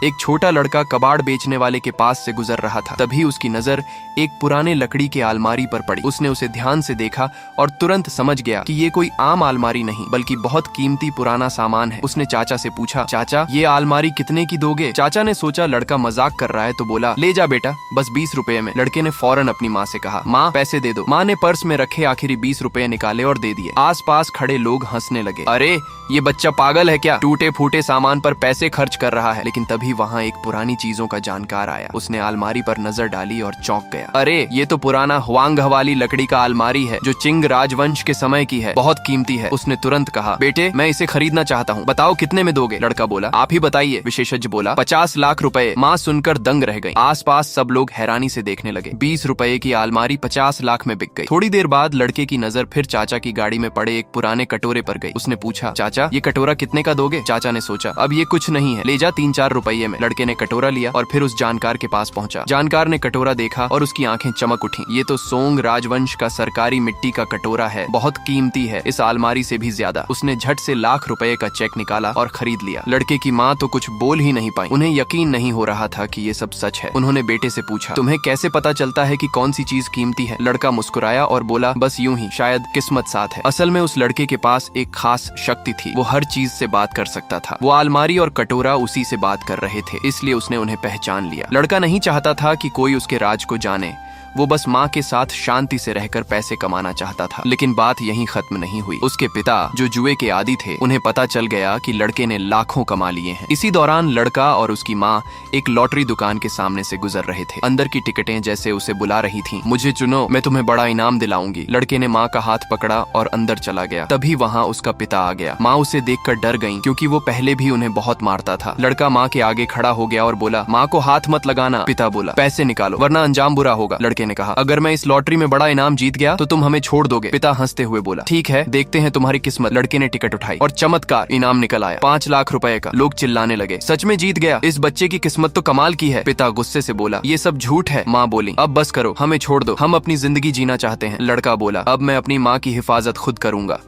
एक छोटा लड़का कबाड़ बेचने वाले के पास से गुजर रहा था। तभी उसकी नजर एक पुराने लकड़ी के अलमारी पर पड़ी। उसने उसे ध्यान से देखा और तुरंत समझ गया कि ये कोई आम अलमारी नहीं बल्कि बहुत कीमती पुराना सामान है। उसने चाचा से पूछा, चाचा ये अलमारी कितने की दोगे? चाचा ने सोचा लड़का मजाक कर रहा है तो बोला, ले जा बेटा, बस 20 रुपए में। लड़के ने फौरन अपनी माँ से कहा, माँ पैसे दे दो। माँ ने पर्स में रखे आखिरी 20 रुपए निकाले और दे दिए। आसपास खड़े लोग हंसने लगे। अरे ये बच्चा पागल है क्या, टूटे फूटे सामान पर पैसे खर्च कर रहा है। लेकिन तभी वहाँ एक पुरानी चीजों का जानकार आया। उसने अलमारी पर नजर डाली और चौंक गया। अरे ये तो पुराना हुआंग वाली लकड़ी का अलमारी है जो चिंग राजवंश के समय की है, बहुत कीमती है। उसने तुरंत कहा, बेटे मैं इसे खरीदना चाहता हूँ, बताओ कितने में दोगे? लड़का बोला, आप ही बताइए। विशेषज्ञ बोला, 50 लाख रुपए। माँ सुनकर दंग रह गई। आसपास सब लोग हैरानी से देखने लगे। 20 रुपए की अलमारी 50 लाख में बिक गई। थोड़ी देर बाद लड़के की नजर फिर चाचा की गाड़ी में पड़े एक पुराने कटोरे पर गई। उसने पूछा, चाचा ये कटोरा कितने का दोगे? चाचा ने सोचा, अब ये कुछ नहीं है, ले जा 3-4 रुपये में। लड़के ने कटोरा लिया और फिर उस जानकार के पास पहुंचा। जानकार ने कटोरा देखा और उसकी आंखें चमक उठी। ये तो सोंग राजवंश का सरकारी मिट्टी का कटोरा है, बहुत कीमती है, इस अलमारी से भी ज्यादा। उसने झट से लाख रुपए का चेक निकाला और खरीद लिया। लड़के की माँ तो कुछ बोल ही नहीं पाई। उन्हें यकीन नहीं हो रहा था कि ये सब सच है। उन्होंने बेटे से पूछा, तुम्हें कैसे पता चलता है कि कौन सी चीज कीमती है? लड़का मुस्कुराया और बोला, बस यूं ही, शायद किस्मत साथ है। असल में उस लड़के के पास एक खास शक्ति थी, वो हर चीज से बात कर सकता था। वो अलमारी और कटोरा उसी से बात कर रहे थे, इसलिए उसने उन्हें पहचान लिया। लड़का नहीं चाहता था कि कोई उसके राज को जाने, वो बस माँ के साथ शांति से रहकर पैसे कमाना चाहता था। लेकिन बात यहीं खत्म नहीं हुई। उसके पिता जो जुए के आदी थे, उन्हें पता चल गया कि लड़के ने लाखों कमा लिए हैं। इसी दौरान लड़का और उसकी माँ एक लॉटरी दुकान के सामने से गुजर रहे थे। अंदर की टिकटें जैसे उसे बुला रही थीं। मुझे चुनो, मैं तुम्हें बड़ा इनाम दिलाऊंगी। लड़के ने माँ का हाथ पकड़ा और अंदर चला गया। तभी वहाँ उसका पिता आ गया। माँ उसे देखकर डर गई क्योंकि वो पहले भी उन्हें बहुत मारता था। लड़का माँ के आगे खड़ा हो गया और बोला, माँ को हाथ मत लगाना। पिता बोला, पैसे निकालो वरना अंजाम बुरा होगा। लड़के ने कहा, अगर मैं इस लॉटरी में बड़ा इनाम जीत गया तो तुम हमें छोड़ दोगे? पिता हंसते हुए बोला, ठीक है, देखते हैं तुम्हारी किस्मत। लड़के ने टिकट उठाई और चमत्कार, इनाम निकल आया, 5 लाख रुपए का। लोग चिल्लाने लगे, सच में जीत गया, इस बच्चे की किस्मत तो कमाल की है। पिता गुस्से से बोला, ये सब झूठ है। माँ बोली, अब बस करो, हमें छोड़ दो, हम अपनी जिंदगी जीना चाहते हैं। लड़का बोला, अब मैं अपनी माँ की हिफाजत खुद करूंगा।